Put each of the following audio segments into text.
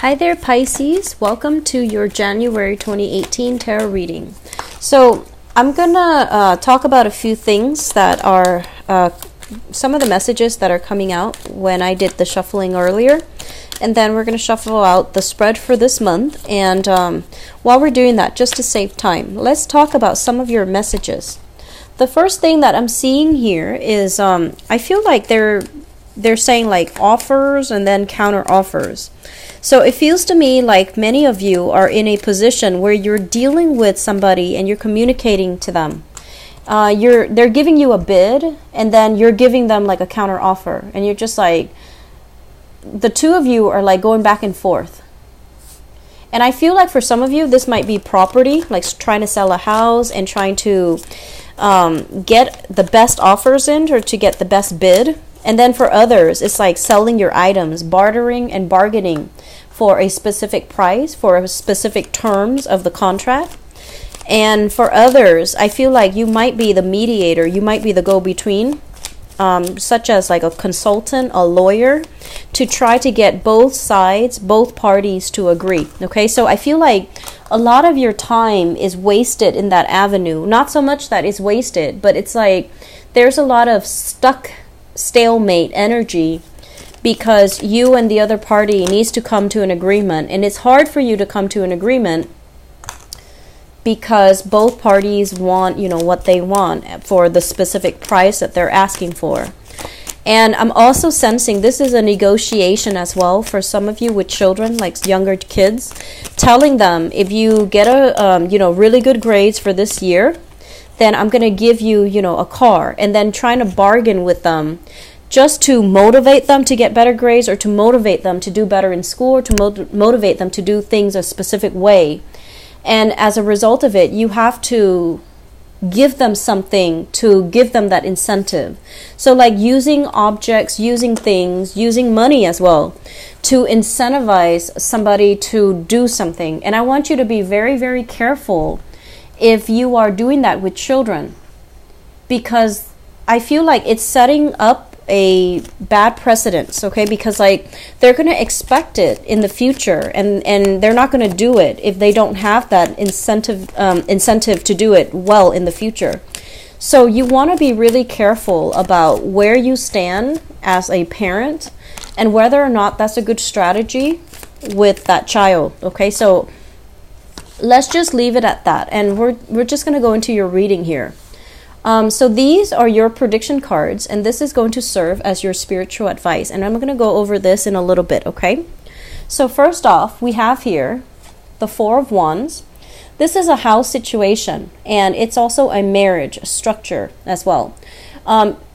Hi there, Pisces. Welcome to your January 2018 tarot reading. So I'm gonna talk about a few things that are some of the messages that are coming out when I did the shuffling earlier, and then we're gonna shuffle out the spread for this month. And while we're doing that, just to save time, let's talk about some of your messages. The first thing that I'm seeing here is I feel like they're saying like offers and then counter offers. So it feels to me like many of you are in a position where you're dealing with somebody and you're communicating to them. They're giving you a bid, and then you're giving them like a counter offer, and you're just like, the two of you are like going back and forth. And I feel like for some of you this might be property, like trying to sell a house and trying to get the best offers in, or to get the best bid. And then for others, it's like selling your items, bartering and bargaining for a specific price, for a specific terms of the contract. And for others, I feel like you might be the mediator, you might be the go-between, such as like a consultant, a lawyer, to try to get both sides, both parties to agree. Okay, so I feel like a lot of your time is wasted in that avenue. Not so much that it's wasted, but it's like there's a lot of stalemate energy, because you and the other party needs to come to an agreement, and it's hard for you to come to an agreement because both parties want, what they want for the specific price that they're asking for. And I'm also sensing this is a negotiation as well for some of you with children, like younger kids, telling them, if you get a really good grades for this year, then I'm going to give you, a car, and then trying to bargain with them just to motivate them to get better grades, or to motivate them to do better in school, or to motivate them to do things a specific way. And as a result of it, you have to give them something to give them that incentive. So like using objects, using things, using money as well to incentivize somebody to do something. And I want you to be very, very careful if you are doing that with children, because I feel like it's setting up a bad precedence, okay? Because like they're going to expect it in the future, and they're not going to do it if they don't have that incentive to do it well in the future. So you want to be really careful about where you stand as a parent and whether or not that's a good strategy with that child, okay? So let's just leave it at that, and we're just going to go into your reading here. So these are your prediction cards, and this is going to serve as your spiritual advice, and I'm going to go over this in a little bit, okay? So first off, we have here the Four of Wands. This is a house situation, and it's also a marriage structure as well.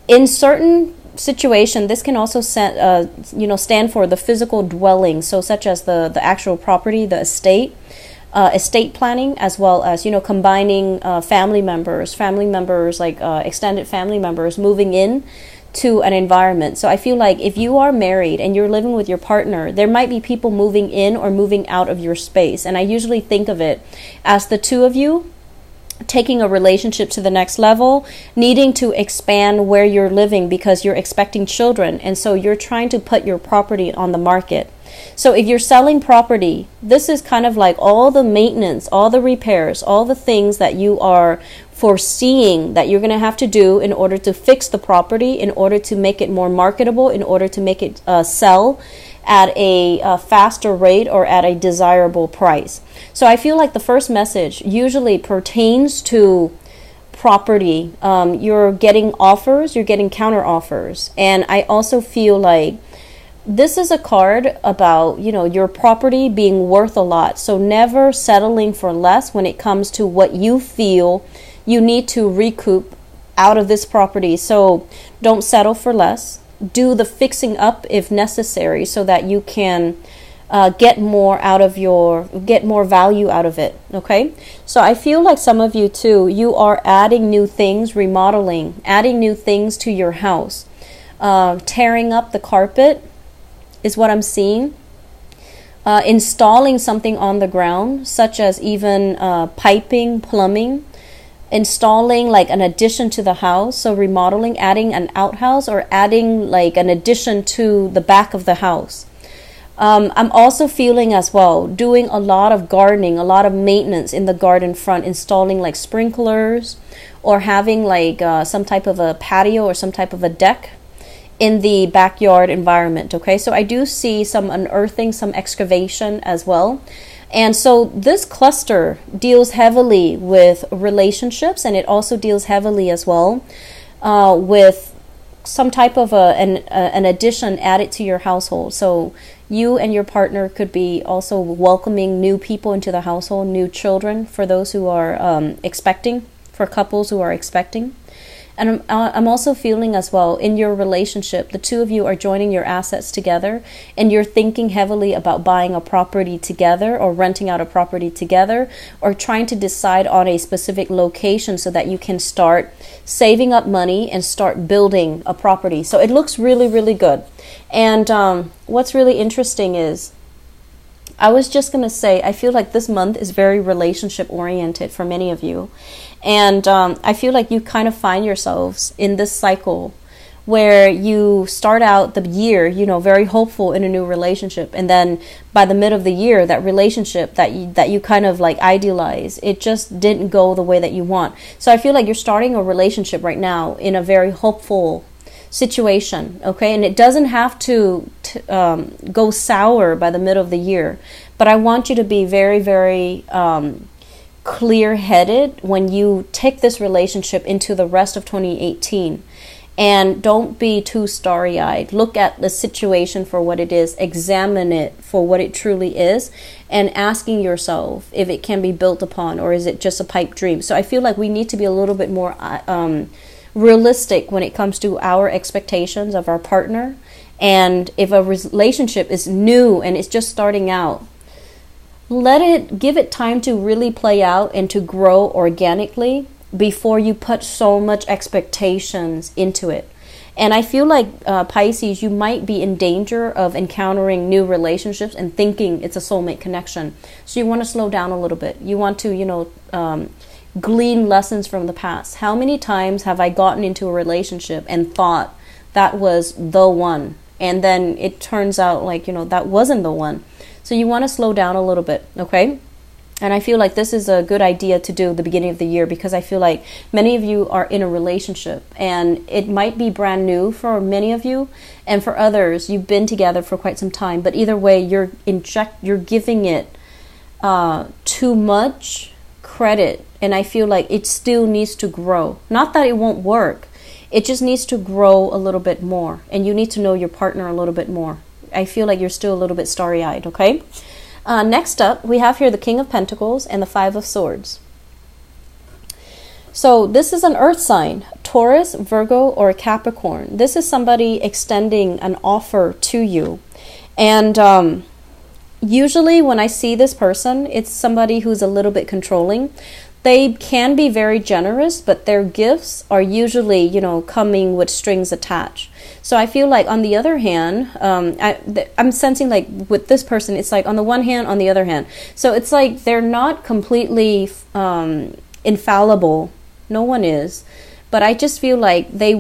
In certain situation, this can also stand for the physical dwelling, so such as the actual property, the estate planning, as well as combining family members like extended family members moving in to an environment. So I feel like if you are married and you're living with your partner, there might be people moving in or moving out of your space, and I usually think of it as the two of you taking a relationship to the next level, needing to expand where you're living because you're expecting children, and so you're trying to put your property on the market. So if you're selling property, this is kind of like all the maintenance, all the repairs, all the things that you are foreseeing that you're going to have to do in order to fix the property, in order to make it more marketable, in order to make it sell at a faster rate or at a desirable price. So I feel like the first message usually pertains to property. You're getting offers, you're getting counter offers. And I also feel like this is a card about, your property being worth a lot. So never settling for less when it comes to what you feel you need to recoup out of this property. So don't settle for less. Do the fixing up if necessary, so that you can get more value out of it. Okay, so I feel like some of you too, you are adding new things, remodeling, adding new things to your house, tearing up the carpet is what I'm seeing. Installing something on the ground, such as even piping, plumbing, installing like an addition to the house. So remodeling, adding an outhouse, or adding like an addition to the back of the house. I'm also feeling as well doing a lot of gardening, a lot of maintenance in the garden front, installing like sprinklers or having like some type of a patio or some type of a deck in the backyard environment. Okay, so I do see some unearthing, some excavation as well. And so this cluster deals heavily with relationships, and it also deals heavily as well with some type of an addition added to your household. So you and your partner could be also welcoming new people into the household, new children for those who are expecting, for couples who are expecting. And I'm also feeling as well in your relationship, the two of you are joining your assets together, and you're thinking heavily about buying a property together or renting out a property together, or trying to decide on a specific location so that you can start saving up money and start building a property. So it looks really, really good. And what's really interesting is, I was just going to say, I feel like this month is very relationship oriented for many of you. And I feel like you kind of find yourselves in this cycle where you start out the year, you know, very hopeful in a new relationship. And then by the mid of the year, that relationship that you kind of like idealize, it just didn't go the way that you want. So I feel like you're starting a relationship right now in a very hopeful situation, okay? And it doesn't have to go sour by the middle of the year, but I want you to be very, very clear-headed when you take this relationship into the rest of 2018. And don't be too starry-eyed. Look at the situation for what it is, examine it for what it truly is, and asking yourself if it can be built upon, or is it just a pipe dream. So I feel like we need to be a little bit more realistic when it comes to our expectations of our partner. And if a relationship is new and it's just starting out, give it time to really play out and to grow organically before you put so much expectations into it. And I feel like Pisces, you might be in danger of encountering new relationships and thinking it's a soulmate connection. So you want to slow down a little bit. You want to, glean lessons from the past. How many times have I gotten into a relationship and thought that was the one, and then it turns out like, that wasn't the one. So you want to slow down a little bit, okay? And I feel like this is a good idea to do at the beginning of the year, because I feel like many of you are in a relationship and it might be brand new for many of you, and for others you've been together for quite some time, but either way you're giving it too much credit, and I feel like it still needs to grow. Not that it won't work, it just needs to grow a little bit more, and you need to know your partner a little bit more. I feel like you're still a little bit starry-eyed, okay? Next up, we have here the King of Pentacles and the Five of Swords. So this is an earth sign, Taurus, Virgo, or Capricorn. This is somebody extending an offer to you. And usually when I see this person, it's somebody who's a little bit controlling. They can be very generous, but their gifts are usually, coming with strings attached. So I feel like on the other hand, I'm sensing like with this person, it's like on the one hand, on the other hand. So it's like they're not completely infallible. No one is. But I just feel like they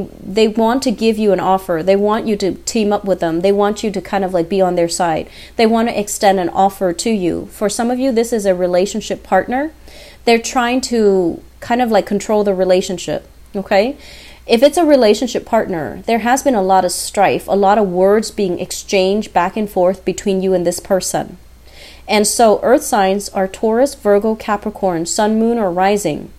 want to give you an offer. They want you to team up with them. They want you to kind of like be on their side. They want to extend an offer to you. For some of you, this is a relationship partner. They're trying to kind of like control the relationship, okay? If it's a relationship partner, there has been a lot of strife, a lot of words being exchanged back and forth between you and this person. And so earth signs are Taurus, Virgo, Capricorn, Sun, Moon, or Rising.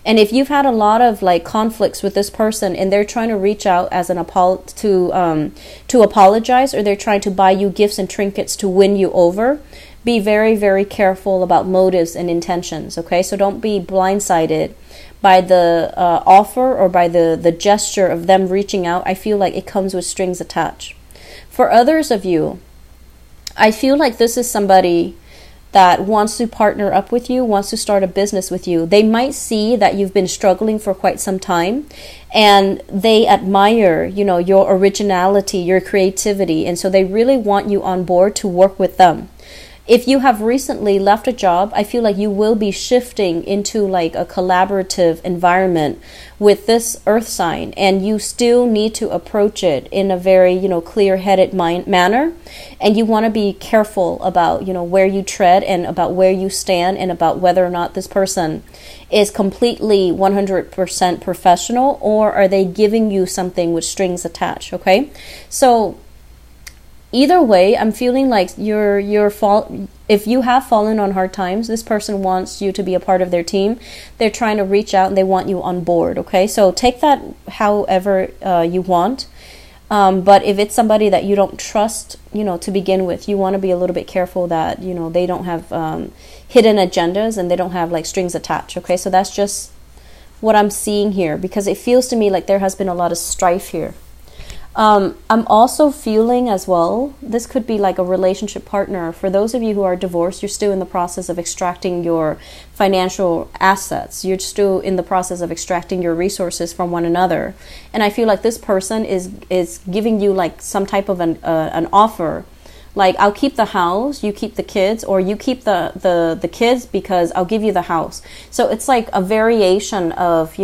And if you've had a lot of like conflicts with this person and they're trying to reach out as to apologize, or they're trying to buy you gifts and trinkets to win you over, be very, very careful about motives and intentions, okay? So don't be blindsided by the offer or by the gesture of them reaching out. I feel like it comes with strings attached. For others of you, I feel like this is somebody that wants to partner up with you, wants to start a business with you. They might see that you've been struggling for quite some time, and they admire, your originality, your creativity, and so they really want you on board to work with them. If you have recently left a job, I feel like you will be shifting into like a collaborative environment with this earth sign, and you still need to approach it in a very, clear-headed manner, and you want to be careful about, where you tread and about where you stand and about whether or not this person is completely 100% professional, or are they giving you something with strings attached, okay? So either way, I'm feeling like if you have fallen on hard times, this person wants you to be a part of their team. They're trying to reach out and they want you on board, okay? So take that however you want. But if it's somebody that you don't trust, to begin with, you want to be a little bit careful that, they don't have hidden agendas and they don't have like strings attached, okay? So that's just what I'm seeing here, because it feels to me like there has been a lot of strife here. I'm also feeling as well, this could be like a relationship partner. For those of you who are divorced, you're still in the process of extracting your financial assets. You're still in the process of extracting your resources from one another. And I feel like this person is giving you like some type of an offer. Like, I'll keep the house, you keep the kids, or you keep the kids because I'll give you the house. So it's like a variation of,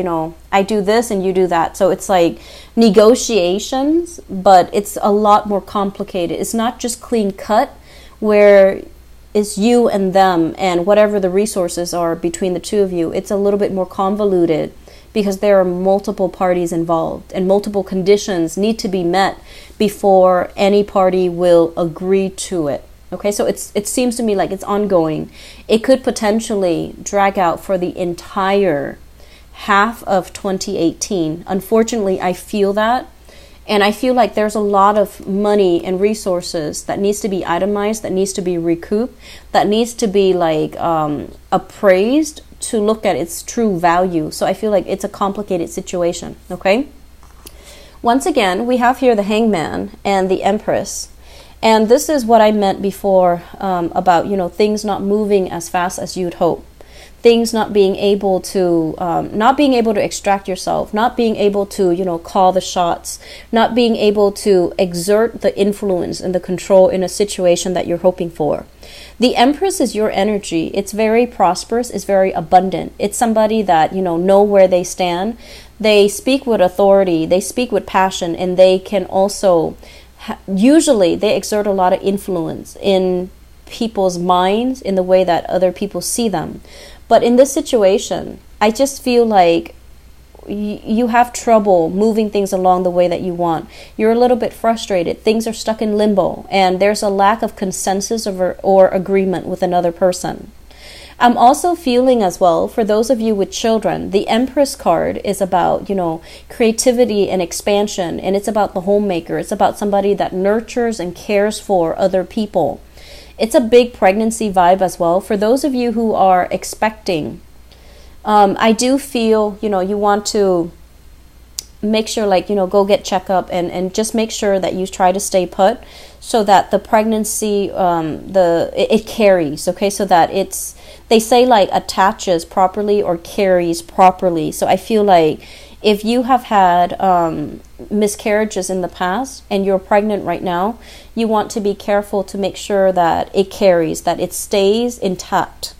I do this and you do that. So it's like negotiations, but it's a lot more complicated. It's not just clean cut where it's you and them and whatever the resources are between the two of you. It's a little bit more convoluted, because there are multiple parties involved and multiple conditions need to be met before any party will agree to it. Okay, so it seems to me like it's ongoing. It could potentially drag out for the entire half of 2018. Unfortunately, I feel that. And I feel like there's a lot of money and resources that needs to be itemized, that needs to be recouped, that needs to be like appraised to look at its true value. So I feel like it's a complicated situation, okay? Once again, we have here the Hangman and the Empress. And this is what I meant before about, things not moving as fast as you'd hope. Things not being able to extract yourself, not being able to, call the shots, not being able to exert the influence and the control in a situation that you're hoping for. The Empress is your energy. It's very prosperous. It's very abundant. It's somebody that, know where they stand. They speak with authority. They speak with passion, and they can also, usually they exert a lot of influence in people's minds in the way that other people see them. But in this situation, I just feel like you have trouble moving things along the way that you want. You're a little bit frustrated. Things are stuck in limbo, and there's a lack of consensus or agreement with another person. I'm also feeling as well, for those of you with children, the Empress card is about, creativity and expansion, and it's about the homemaker. It's about somebody that nurtures and cares for other people. It's a big pregnancy vibe as well. For those of you who are expecting, I do feel, you want to make sure, go get checkup and just make sure that you try to stay put so that the pregnancy, it carries, okay? So that they say attaches properly or carries properly. So I feel like if you have had miscarriages in the past and you're pregnant right now, you want to be careful to make sure that it carries, that it stays intact.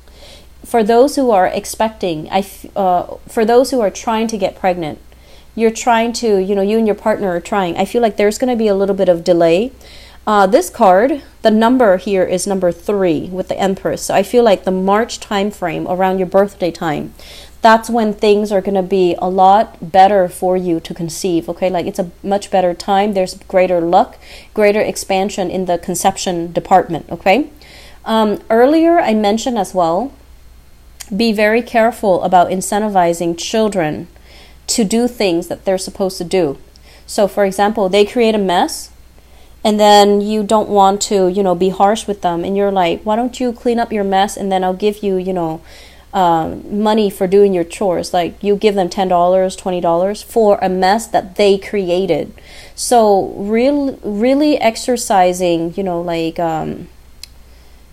For those who are expecting, for those who are trying to get pregnant, you're trying to, you and your partner are trying. I feel like there's going to be a little bit of delay. This card, the number here is number 3 with the Empress. So I feel like the March time frame around your birthday time, that's when things are going to be a lot better for you to conceive, okay? It's a much better time. There's greater luck, greater expansion in the conception department, okay? Earlier, I mentioned as well, be very careful about incentivizing children to do things that they're supposed to do. So, for example, they create a mess, and then you don't want to, be harsh with them, and you're like, why don't you clean up your mess, and then I'll give you, money for doing your chores. You give them $10, $20 for a mess that they created. So really exercising,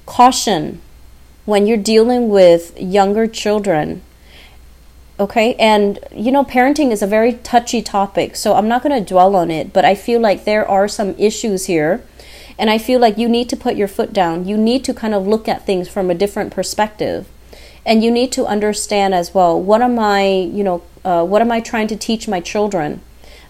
caution when you're dealing with younger children. Okay, and parenting is a very touchy topic, so I'm not going to dwell on it, but I feel like there are some issues here. And I feel like you need to put your foot down. You need to kind of look at things from a different perspective. And you need to understand as well, what am I trying to teach my children?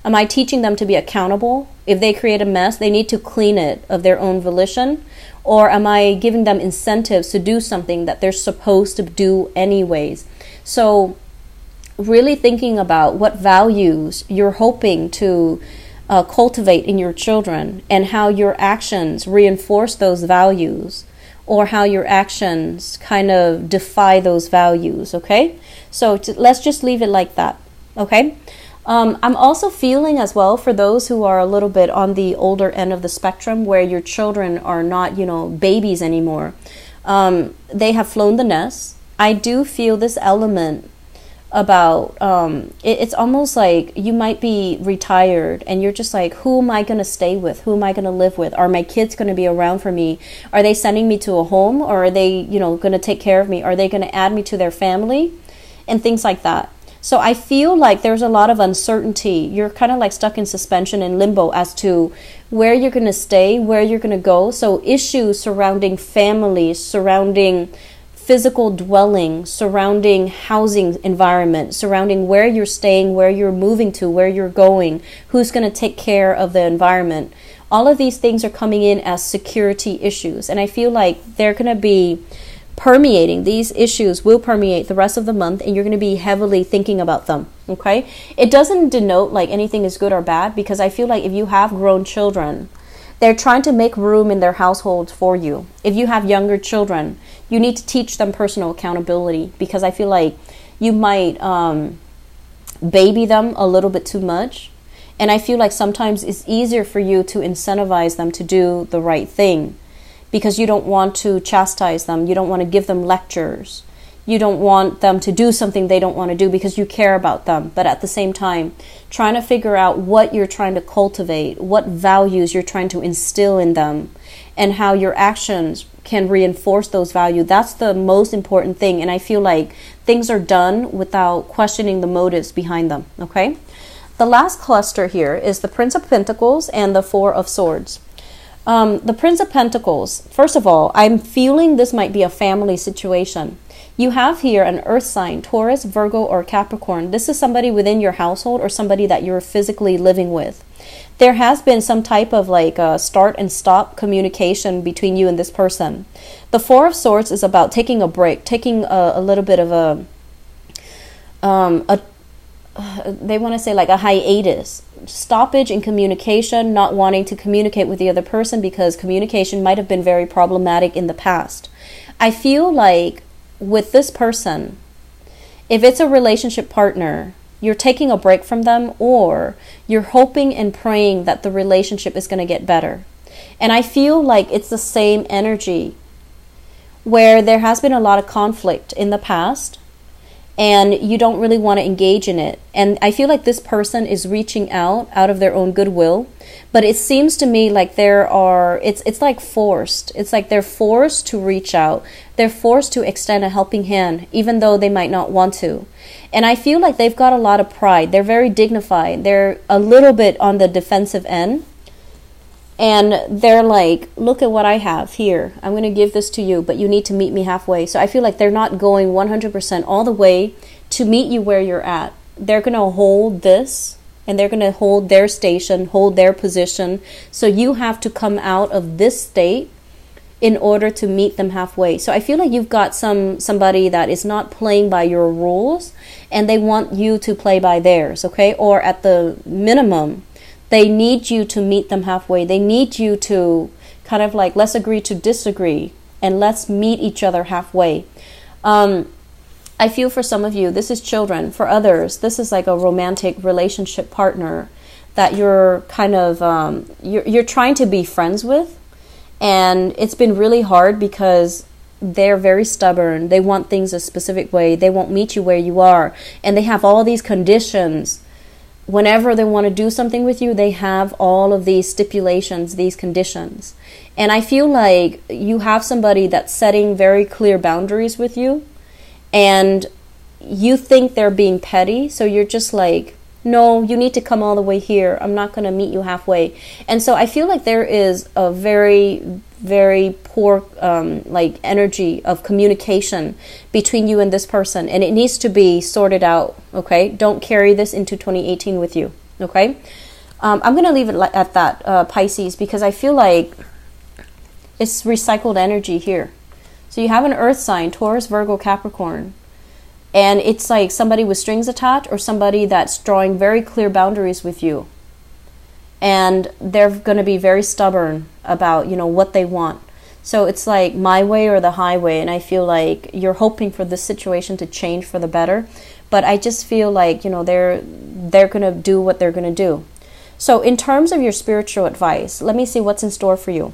Am I teaching them to be accountable? If they create a mess, they need to clean it of their own volition? Or am I giving them incentives to do something that they're supposed to do anyways? So really thinking about what values you're hoping to cultivate in your children, and how your actions reinforce those values, or how your actions kind of defy those values, okay? So let's just leave it like that, okay? I'm also feeling as well for those who are a little bit on the older end of the spectrum, where your children are not, babies anymore. They have flown the nest. I do feel this element about, it's almost like you might be retired and you're just like, who am I going to stay with? Who am I going to live with? Are my kids going to be around for me? Are they sending me to a home, or are they, going to take care of me? Are they going to add me to their family? And things like that. So I feel like there's a lot of uncertainty. You're kind of like stuck in suspension and limbo as to where you're going to stay, where you're going to go. So issues surrounding families, surrounding physical dwelling, surrounding housing environment, surrounding where you're staying, where you're moving to, where you're going, who's going to take care of the environment. All of these things are coming in as security issues. And I feel like they're going to be permeating, these issues will permeate the rest of the month, and you're going to be heavily thinking about them, okay? It doesn't denote like anything is good or bad, because I feel like if you have grown children, they're trying to make room in their households for you. If you have younger children, you need to teach them personal accountability, because I feel like you might baby them a little bit too much. And I feel like sometimes it's easier for you to incentivize them to do the right thing, because you don't want to chastise them. You don't want to give them lectures. You don't want them to do something they don't want to do because you care about them. But at the same time, trying to figure out what you're trying to cultivate, what values you're trying to instill in them, and how your actions can reinforce those values. That's the most important thing. And I feel like things are done without questioning the motives behind them, okay? The last cluster here is the Prince of Pentacles and the Four of Swords. The Prince of Pentacles, first of all, I'm feeling this might be a family situation. You have here an earth sign, Taurus, Virgo, or Capricorn. This is somebody within your household or somebody that you're physically living with. There has been some type of like start and stop communication between you and this person. The Four of Swords is about taking a break, taking a little bit of they want to say like a hiatus, stoppage in communication, not wanting to communicate with the other person because communication might have been very problematic in the past. I feel like with this person, if it's a relationship partner, you're taking a break from them, or you're hoping and praying that the relationship is going to get better. And I feel like it's the same energy where there has been a lot of conflict in the past, and you don't really want to engage in it. And I feel like this person is reaching out of their own goodwill, but it seems to me like it's like forced. It's like they're forced to reach out. They're forced to extend a helping hand, even though they might not want to. And I feel like they've got a lot of pride. They're very dignified. They're a little bit on the defensive end. And they're like, look at what I have here. I'm going to give this to you, but you need to meet me halfway. So I feel like they're not going 100% all the way to meet you where you're at. They're going to hold this, and they're going to hold their station, hold their position. So you have to come out of this state in order to meet them halfway. So I feel like you've got somebody that is not playing by your rules, and they want you to play by theirs, okay? Or at the minimum, they need you to meet them halfway. They need you to kind of like, let's agree to disagree, and let's meet each other halfway. I feel for some of you, this is children. For others, this is like a romantic relationship partner that you're kind of, you're trying to be friends with. And it's been really hard because they're very stubborn. They want things a specific way. They won't meet you where you are. And they have all these conditions. Whenever they want to do something with you, they have all of these stipulations, these conditions. And I feel like you have somebody that's setting very clear boundaries with you, and you think they're being petty. So you're just like, No, you need to come all the way here. I'm not going to meet you halfway. And so I feel like there is a very, very poor like energy of communication between you and this person, and it needs to be sorted out. Okay, don't carry this into 2018 with you. Okay, I'm going to leave it at that, Pisces, because I feel like it's recycled energy here. So you have an earth sign, Taurus, Virgo, Capricorn. And it's like somebody with strings attached, or somebody that's drawing very clear boundaries with you. And they're going to be very stubborn about, you know, what they want. So it's like my way or the highway. And I feel like you're hoping for this situation to change for the better. But I just feel like, you know, they're going to do what they're going to do. So in terms of your spiritual advice, let me see what's in store for you.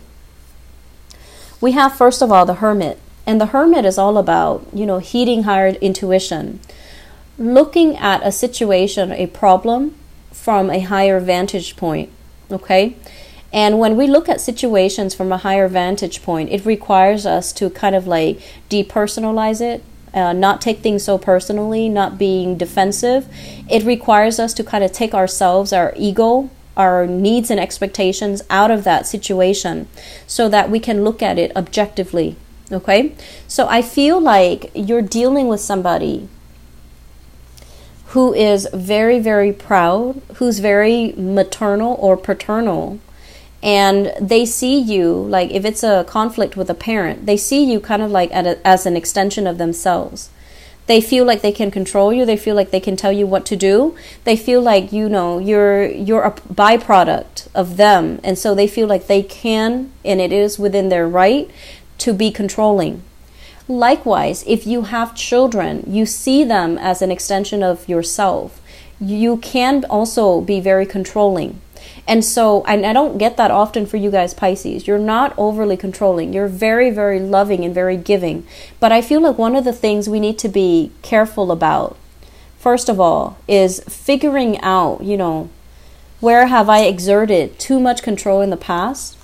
We have, first of all, the Hermit. And the Hermit is all about, you know, heeding higher intuition, looking at a situation, a problem from a higher vantage point, okay? And when we look at situations from a higher vantage point, it requires us to kind of like depersonalize it, not take things so personally, not being defensive. It requires us to kind of take ourselves, our ego, our needs and expectations out of that situation so that we can look at it objectively. Okay, so I feel like you're dealing with somebody who is very, very proud, who's very maternal or paternal, and they see you, like if it's a conflict with a parent, they see you kind of like as an extension of themselves. They feel like they can control you. They feel like they can tell you what to do. They feel like, you know, you're a byproduct of them, and so they feel like they can, and it is within their right to be controlling. Likewise, if you have children, you see them as an extension of yourself. You can also be very controlling. And so, and I don't get that often for you guys, Pisces. You're not overly controlling. You're very, very loving and very giving. But I feel like one of the things we need to be careful about, first of all, is figuring out, you know, where have I exerted too much control in the past?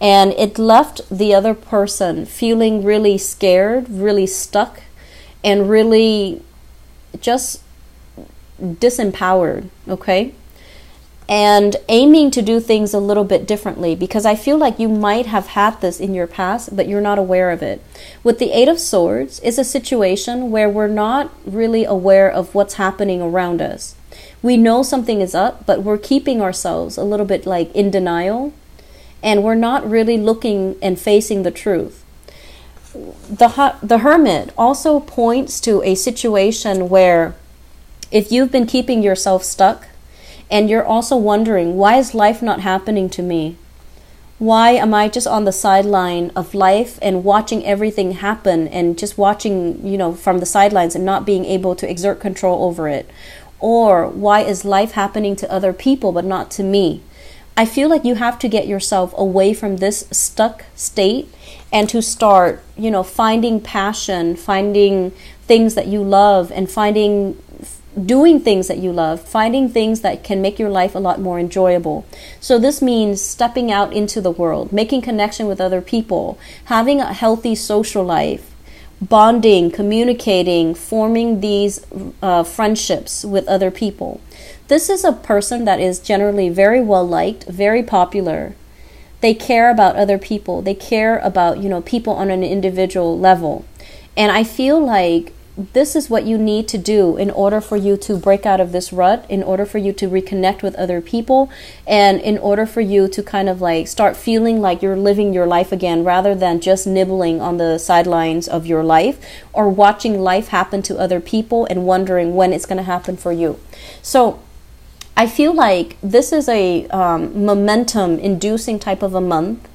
And it left the other person feeling really scared, really stuck, and really just disempowered, okay? And aiming to do things a little bit differently, because I feel like you might have had this in your past, but you're not aware of it. With the Eight of Swords, it's a situation where we're not really aware of what's happening around us. We know something is up, but we're keeping ourselves a little bit like in denial. And we're not really looking and facing the truth. The Hermit also points to a situation where if you've been keeping yourself stuck and you're also wondering, why is life not happening to me? Why am I just on the sideline of life and watching everything happen and just watching, you know, from the sidelines and not being able to exert control over it? Or why is life happening to other people but not to me? I feel like you have to get yourself away from this stuck state and to start, you know, finding passion, finding things that you love, and doing things that you love, finding things that can make your life a lot more enjoyable. So this means stepping out into the world, making connection with other people, having a healthy social life, bonding, communicating, forming these friendships with other people. This is a person that is generally very well liked, very popular. They care about other people. They care about, you know, people on an individual level. And I feel like this is what you need to do in order for you to break out of this rut, in order for you to reconnect with other people, and in order for you to kind of like start feeling like you're living your life again, rather than just nibbling on the sidelines of your life or watching life happen to other people and wondering when it's going to happen for you. So I feel like this is a momentum-inducing type of a month,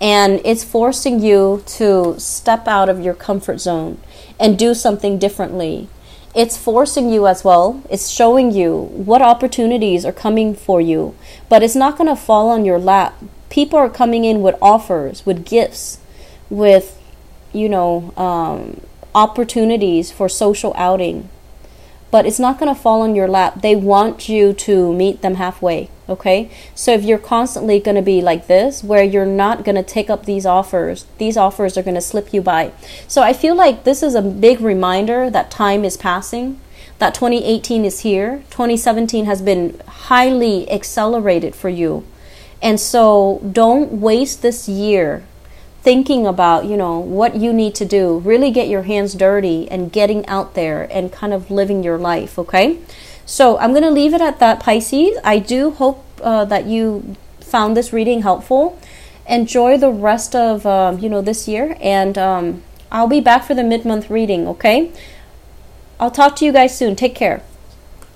and it's forcing you to step out of your comfort zone and do something differently. It's forcing you as well. It's showing you what opportunities are coming for you, but it's not going to fall on your lap. People are coming in with offers, with gifts, with, you know, opportunities for social outing. But it's not going to fall on your lap. They want you to meet them halfway, okay? So if you're constantly going to be like this, where you're not going to take up these offers are going to slip you by. So I feel like this is a big reminder that time is passing, that 2018 is here. 2017 has been highly accelerated for you. And so don't waste this year thinking about, you know, what you need to do. Really get your hands dirty and getting out there and kind of living your life, okay? So I'm going to leave it at that, Pisces. I do hope that you found this reading helpful. Enjoy the rest of, you know, this year. And I'll be back for the mid-month reading, okay? I'll talk to you guys soon. Take care.